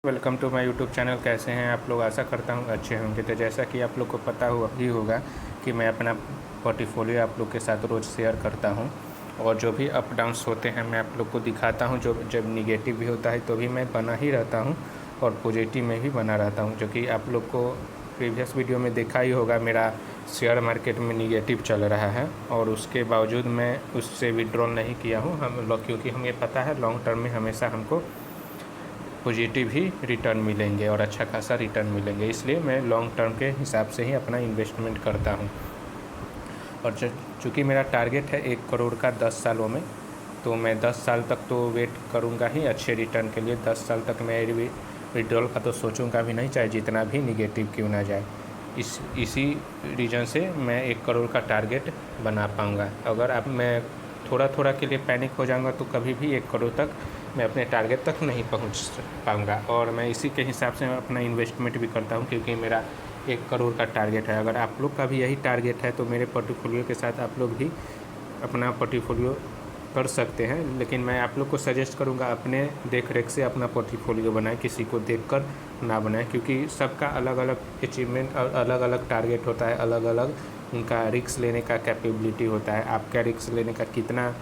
Welcome to my YouTube channel. कैसे हैं आप लोग? आशा करता हूँ अच्छे होंगे। तो जैसा कि आप लोग को पता हुआ ही होगा कि मैं अपना पोर्टफोलियो आप लोग के साथ रोज़ शेयर करता हूँ, और जो भी अप डाउन्स होते हैं मैं आप लोग को दिखाता हूँ। जो जब निगेटिव भी होता है तो भी मैं बना ही रहता हूँ, और पॉजिटिव में भी बना रहता हूँ। जो कि आप लोग को प्रीवियस वीडियो में देखा ही होगा, मेरा शेयर मार्केट में निगेटिव चल रहा है, और उसके बावजूद मैं उससे विड्रॉल नहीं किया हूँ। हम लोग, क्योंकि हमें पता है लॉन्ग टर्म में हमेशा हमको पॉजिटिव ही रिटर्न मिलेंगे और अच्छा खासा रिटर्न मिलेंगे, इसलिए मैं लॉन्ग टर्म के हिसाब से ही अपना इन्वेस्टमेंट करता हूँ। और चूँकि मेरा टारगेट है 1 करोड़ का 10 सालों में, तो मैं 10 साल तक तो वेट करूँगा ही अच्छे रिटर्न के लिए। 10 साल तक मैं विड्रॉल का तो सोचूंगा भी नहीं, चाहे जितना भी निगेटिव क्यों ना जाए। इसी रीज़न से मैं 1 करोड़ का टारगेट बना पाऊँगा। अगर अब मैं थोड़ा थोड़ा के लिए पैनिक हो जाऊँगा तो कभी भी 1 करोड़ तक मैं अपने टारगेट तक नहीं पहुंच पाऊंगा। और मैं इसी के हिसाब से अपना इन्वेस्टमेंट भी करता हूं, क्योंकि मेरा 1 करोड़ का टारगेट है। अगर आप लोग का भी यही टारगेट है तो मेरे पोर्टफोलियो के साथ आप लोग भी अपना पोर्टफोलियो कर सकते हैं। लेकिन मैं आप लोग को सजेस्ट करूंगा अपने देख रेख से अपना पोर्टफोलियो बनाएं, किसी को देखकर ना बनाएं, क्योंकि सबका अलग अलग अचीवमेंट और अलग अलग टारगेट होता है, अलग अलग उनका रिस्क लेने का कैपेबिलिटी होता है। आपका रिस्क लेने का कितना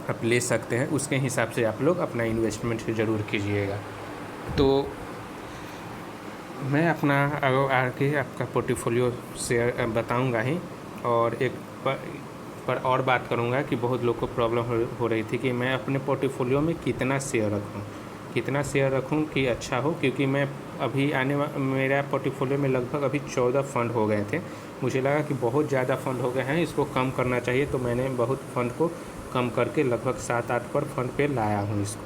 आप ले सकते हैं, उसके हिसाब से आप लोग अपना इन्वेस्टमेंट ज़रूर कीजिएगा। तो मैं अपना आगे आपका पोर्टफोलियो शेयर बताऊंगा ही, और एक पर और बात करूंगा कि बहुत लोग को प्रॉब्लम हो रही थी कि मैं अपने पोर्टफोलियो में कितना शेयर रखूं कि अच्छा हो। क्योंकि मैं अभी मेरा पोर्टफोलियो में लगभग अभी 14 फंड हो गए थे। मुझे लगा कि बहुत ज़्यादा फंड हो गए हैं, इसको कम करना चाहिए, तो मैंने बहुत फंड को कम करके लगभग 7-8 पर फंड पे लाया हूँ इसको।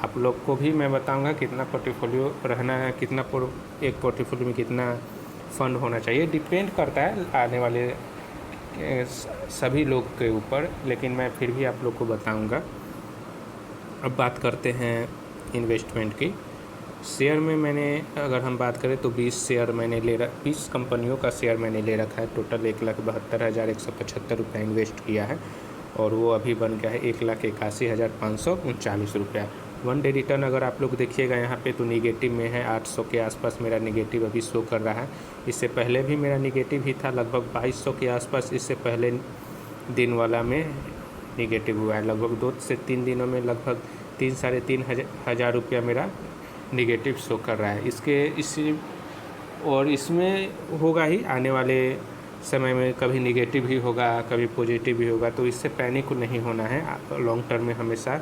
आप लोग को भी मैं बताऊंगा कितना पोर्टफोलियो रहना है, एक पोर्टफोलियो में कितना फ़ंड होना चाहिए। डिपेंड करता है आने वाले सभी लोग के ऊपर, लेकिन मैं फिर भी आप लोग को बताऊंगा। अब बात करते हैं इन्वेस्टमेंट की। शेयर में मैंने अगर हम बात करें तो 20 कंपनियों का शेयर मैंने ले रखा है। टोटल 1,72,175 रुपया इन्वेस्ट किया है, और वो अभी बन गया है 1,81,539 रुपया। वन डे रिटर्न अगर आप लोग देखिएगा यहाँ पे तो निगेटिव में है, 800 के आसपास मेरा निगेटिव अभी शो कर रहा है। इससे पहले भी मेरा निगेटिव ही था, लगभग 2200 के आसपास इससे पहले दिन वाला में निगेटिव हुआ है। लगभग 2 से 3 दिनों में लगभग 3-3.5 रुपया मेरा निगेटिव शो कर रहा है। और इसमें होगा ही आने वाले समय में, कभी निगेटिव ही होगा, कभी पॉजिटिव भी होगा, तो इससे पैनिक नहीं होना है। लॉन्ग टर्म में हमेशा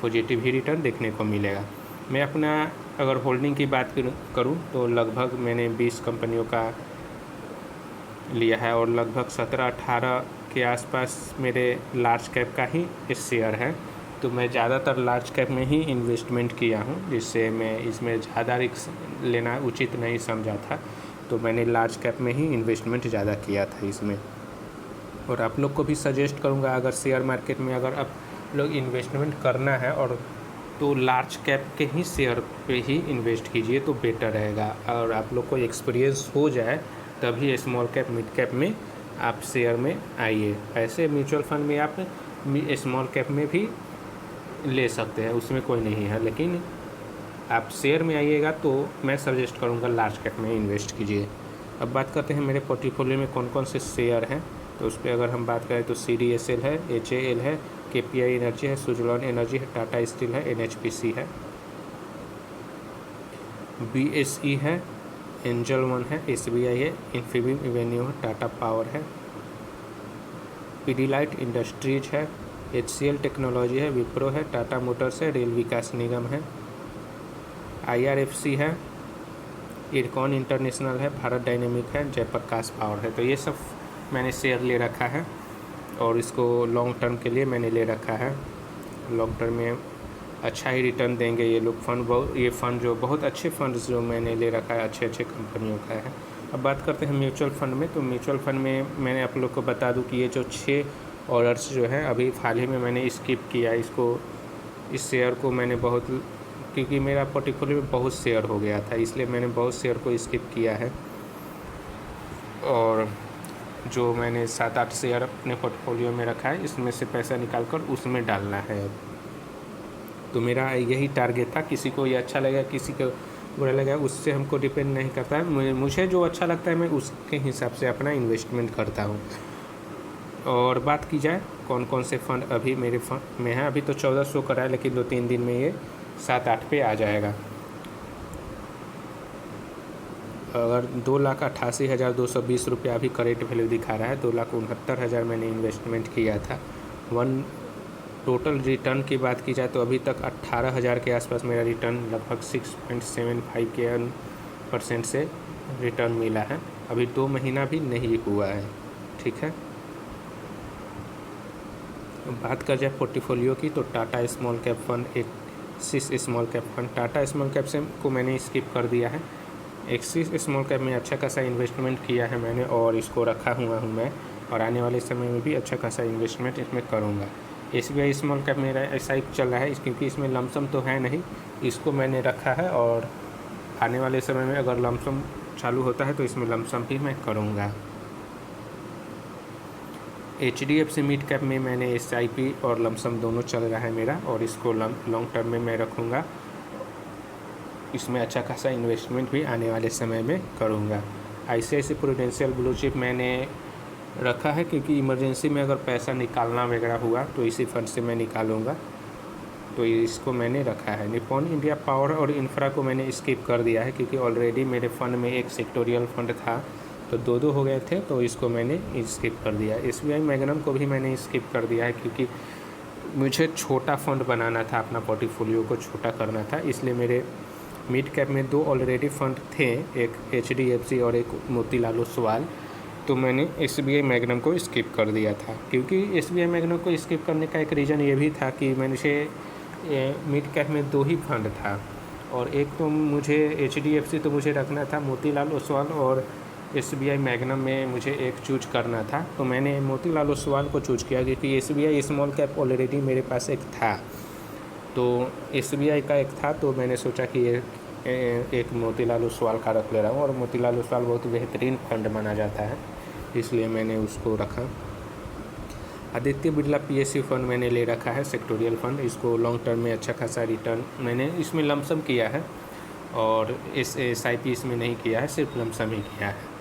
पॉजिटिव ही रिटर्न देखने को मिलेगा। मैं अपना अगर होल्डिंग की बात करूं तो लगभग मैंने 20 कंपनियों का लिया है, और लगभग 17-18 के आसपास मेरे लार्ज कैप का ही शेयर है। तो मैं ज़्यादातर लार्ज कैप में ही इन्वेस्टमेंट किया हूँ, जिससे मैं इसमें ज़्यादा रिस्क लेना उचित नहीं समझा था, तो मैंने लार्ज कैप में ही इन्वेस्टमेंट ज़्यादा किया था इसमें। और आप लोग को भी सजेस्ट करूँगा, अगर शेयर मार्केट में अगर आप लोग इन्वेस्टमेंट करना है और तो लार्ज कैप के ही शेयर पे ही इन्वेस्ट कीजिए तो बेटर रहेगा। और आप लोग को एक्सपीरियंस हो जाए तभी स्मॉल कैप मिड कैप में आप शेयर में आइए। ऐसे म्यूचुअल फंड में आप स्मॉल कैप में भी ले सकते हैं, उसमें कोई नहीं है, लेकिन आप शेयर में आइएगा तो मैं सजेस्ट करूंगा लार्ज कैप में इन्वेस्ट कीजिए। अब बात करते हैं मेरे पोर्टफोलियो में कौन कौन से शेयर हैं। तो उस पर अगर हम बात करें तो CDSL है, HAL है, KPI एनर्जी है, सुजलॉन एनर्जी है, टाटा स्टील है, NHPC है, BSE है, एंजल वन है, SBI है, इन्फीबीम एवेन्यू है, टाटा पावर है, पीडीलाइट इंडस्ट्रीज है, HCL टेक्नोलॉजी है, विप्रो है, टाटा मोटर्स है, रेल विकास निगम है, IRFC है, इरकॉन इंटरनेशनल है, भारत डायनेमिक है, जयप्रकाश पावर है। तो ये सब मैंने शेयर ले रखा है, और इसको लॉन्ग टर्म के लिए मैंने ले रखा है। लॉन्ग टर्म में अच्छा ही रिटर्न देंगे ये लोग ये फ़ंड जो बहुत अच्छे फंड्स जो मैंने ले रखा है, अच्छे अच्छे कंपनियों का है। अब बात करते हैं म्यूचुअल फ़ंड में। तो म्यूचुअल फ़ंड में मैंने आप लोग को बता दूं कि ये जो 6 ऑर्डर्स जो हैं अभी हाल ही में मैंने स्किप किया इस शेयर को मैंने बहुत, क्योंकि मेरा पोर्टफोलियो में बहुत शेयर हो गया था, इसलिए मैंने बहुत शेयर को स्किप किया है। और जो मैंने 7-8 शेयर अपने पोर्टफोलियो में रखा है, इसमें से पैसा निकाल कर उसमें डालना है। तो मेरा यही टारगेट था। किसी को ये अच्छा लगेगा, किसी को बुरा लगेगा, उससे हमको डिपेंड नहीं करता है। मुझे जो अच्छा लगता है मैं उसके हिसाब से अपना इन्वेस्टमेंट करता हूँ। और बात की जाए कौन कौन से फ़ंड अभी मेरे फंड में है, अभी तो 1400 का है, लेकिन 2-3 दिन में ये 7-8 पे आ जाएगा। अगर 2,88,220 रुपया अभी करेंट वैल्यू दिखा रहा है। 2,69,000 मैंने इन्वेस्टमेंट किया था। टोटल रिटर्न की बात की जाए तो अभी तक 18,000 के आसपास मेरा रिटर्न लगभग 6.75% से रिटर्न मिला है। अभी 2 महीना भी नहीं हुआ है, ठीक है। बात कर जाए पोर्टफोलियो की तो Tata small cap fund, axis small cap fund, Tata small cap से को मैंने स्किप कर दिया है। एक्सिस स्मॉल कैप में अच्छा खासा इन्वेस्टमेंट किया है मैंने और इसको रखा हुआ हूँ मैं, और आने वाले समय में भी अच्छा खासा इन्वेस्टमेंट इसमें करूँगा। SBI स्मॉल कैप मेरा ऐसा ही चल रहा है क्योंकि इसमें लमसम तो है नहीं, इसको मैंने रखा है और आने वाले समय में अगर लमसम चालू होता है तो इसमें लमसम भी मैं करूँगा। HDFC मिड कैप में मैंने SIP और लमसम दोनों चल रहा है मेरा, और इसको लॉन्ग टर्म में मैं रखूँगा। इसमें अच्छा खासा इन्वेस्टमेंट भी आने वाले समय में करूँगा। ICICI प्रूडेंशियल ब्लू चिप मैंने रखा है क्योंकि इमरजेंसी में अगर पैसा निकालना वगैरह हुआ तो इसी फंड से मैं निकालूँगा, तो इसको मैंने रखा है। निप्पॉन इंडिया पावर और इंफ्रा को मैंने स्किप कर दिया है क्योंकि ऑलरेडी मेरे फ़ंड में एक सेक्टोरियल फंड था, तो 2 हो गए थे, तो इसको मैंने स्किप कर दिया। SBI मैग्नम को भी मैंने स्किप कर दिया है क्योंकि मुझे छोटा फंड बनाना था, अपना पोर्टफोलियो को छोटा करना था, इसलिए मेरे मिड कैप में 2 ऑलरेडी फंड थे, एक HDFC और एक मोतीलाल ओसवाल, तो मैंने SBI मैग्नम को स्किप कर दिया था। क्योंकि SBI मैग्नम को स्किप करने का एक रीज़न ये भी था कि मैंने मिड कैप में 2 ही फंड था, और एक तो मुझे HDFC तो मुझे रखना था, मोतीलाल ओसवाल और SBI मैग्नम में मुझे एक चूज करना था, तो मैंने मोतीलाल ओसवाल को चूज किया क्योंकि SBI स्मॉल कैप ऑलरेडी मेरे पास एक था, तो SBI का एक था, तो मैंने सोचा कि ये एक मोतीलाल ओसवाल का रख ले रहा हूँ, और मोतीलाल ओसवाल बहुत बेहतरीन फंड माना जाता है, इसलिए मैंने उसको रखा। आदित्य बिरला PSU फंड मैंने ले रखा है, सेक्टोरियल फंड, इसको लॉन्ग टर्म में अच्छा खासा रिटर्न मैंने इसमें लमसम किया है, और SIP इसमें नहीं किया है, सिर्फ लमसम ही किया है।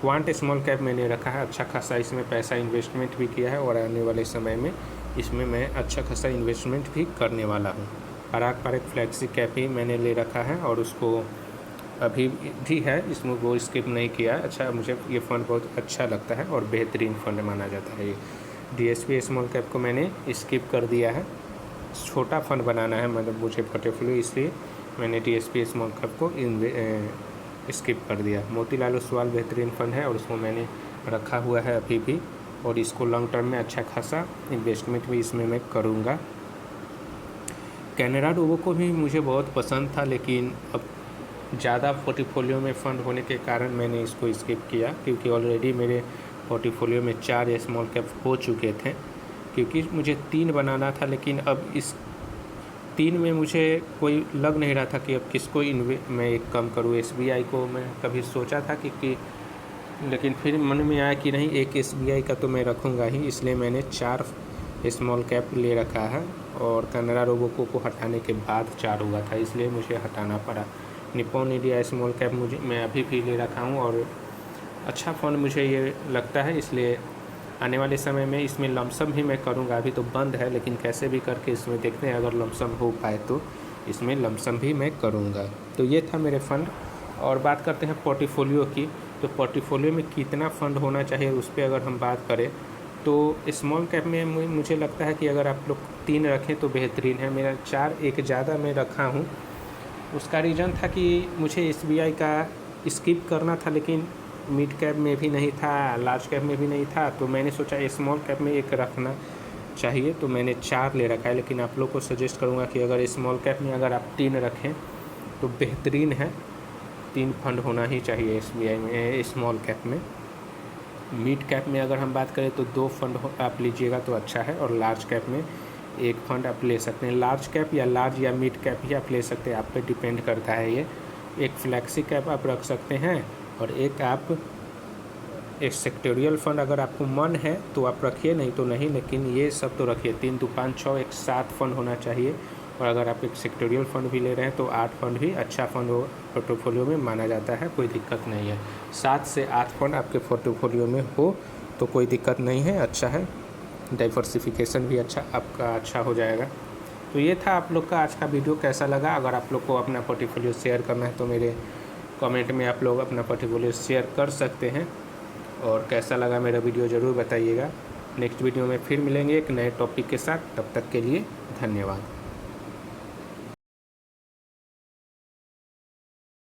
क्वांट स्मॉल कैप मैंने रखा है, अच्छा खासा इसमें पैसा इन्वेस्टमेंट भी किया है, और आने वाले समय में इसमें मैं अच्छा खासा इन्वेस्टमेंट भी करने वाला हूँ। पारक फ्लैक्सी कैप ही मैंने ले रखा है, और उसको अभी भी है, इसमें वो स्किप नहीं किया। अच्छा, मुझे ये फ़ंड बहुत अच्छा लगता है और बेहतरीन फ़ंड माना जाता है ये। DSP स्मॉल कैप को मैंने स्किप कर दिया है, छोटा फंड बनाना है मतलब मुझे पोर्टफोलियो, इसलिए मैंने DSP स्मॉल कैप को स्किप कर दिया। मोतीलाल ओसवाल बेहतरीन फ़ंड है और उसको मैंने रखा हुआ है अभी भी, और इसको लॉन्ग टर्म में अच्छा खासा इन्वेस्टमेंट भी इसमें मैं करूँगा। कैनरा रोबो को भी मुझे बहुत पसंद था, लेकिन अब ज़्यादा पोर्टफोलियो में फ़ंड होने के कारण मैंने इसको स्किप किया, क्योंकि ऑलरेडी मेरे पोर्टफोलियो में 4 स्मॉल कैप हो चुके थे। क्योंकि मुझे 3 बनाना था, लेकिन अब इस 3 में मुझे कोई लग नहीं रहा था कि अब किसको मैं एक कम करूँ। SBI को मैं कभी सोचा था कि लेकिन फिर मन में आया कि नहीं, एक SBI का तो मैं रखूँगा ही, इसलिए मैंने 4 स्मॉल कैप ले रखा है, और कैनरा रोबो को हटाने के बाद 4 हुआ था, इसलिए मुझे हटाना पड़ा। निप्पॉन इंडिया स्मॉल कैप मैं अभी भी ले रखा हूँ, और अच्छा फ़ंड मुझे ये लगता है, इसलिए आने वाले समय में इसमें लमसम भी मैं करूँगा। अभी तो बंद है, लेकिन कैसे भी करके इसमें देखते हैं, अगर लमसम हो पाए तो इसमें लमसम भी मैं करूँगा। तो ये था मेरे फ़ंड। और बात करते हैं पोर्टफोलियो की, तो पोर्टफोलियो में कितना फ़ंड होना चाहिए उस पर अगर हम बात करें तो स्मॉल कैप में मुझे लगता है कि अगर आप लोग 3 रखें तो बेहतरीन है। मेरा 4 एक ज़्यादा मैं रखा हूँ, उसका रीज़न था कि मुझे SBI का स्किप करना था, लेकिन मिड कैप में भी नहीं था, लार्ज कैप में भी नहीं था, तो मैंने सोचा स्मॉल कैप में एक रखना चाहिए, तो मैंने 4 ले रखा है। लेकिन आप लोग को सजेस्ट करूँगा कि अगर स्मॉल कैप में अगर आप 3 रखें तो बेहतरीन है, 3 फंड होना ही चाहिए SBI में स्मॉल कैप में। मिड कैप में अगर हम बात करें तो 2 फंड आप लीजिएगा तो अच्छा है, और लार्ज कैप में 1 फंड आप ले सकते हैं। लार्ज कैप या लार्ज या मिड कैप ही आप ले सकते हैं, आप पे डिपेंड करता है ये। एक फ्लैक्सी कैप आप रख सकते हैं, और एक आप एक सेक्टोरियल फंड अगर आपको मन है तो आप रखिए, नहीं तो नहीं, लेकिन ये सब तो रखिए। 3 2 5 6 एक 7 फंड होना चाहिए, और अगर आप एक सेक्टोरियल फंड भी ले रहे हैं तो 8 फंड भी अच्छा फंड हो पोर्टफोलियो में माना जाता है, कोई दिक्कत नहीं है। 7 से 8 फंड आपके पोर्टफोलियो में हो तो कोई दिक्कत नहीं है, अच्छा है। डाइवर्सिफिकेशन भी आपका अच्छा हो जाएगा। तो ये था आप लोग का आज का वीडियो। कैसा लगा? अगर आप लोग को अपना पोर्टफोलियो शेयर करना है तो मेरे कमेंट में आप लोग अपना पोर्टफोलियो शेयर कर सकते हैं। और कैसा लगा मेरा वीडियो ज़रूर बताइएगा। नेक्स्ट वीडियो में फिर मिलेंगे एक नए टॉपिक के साथ, तब तक के लिए धन्यवाद।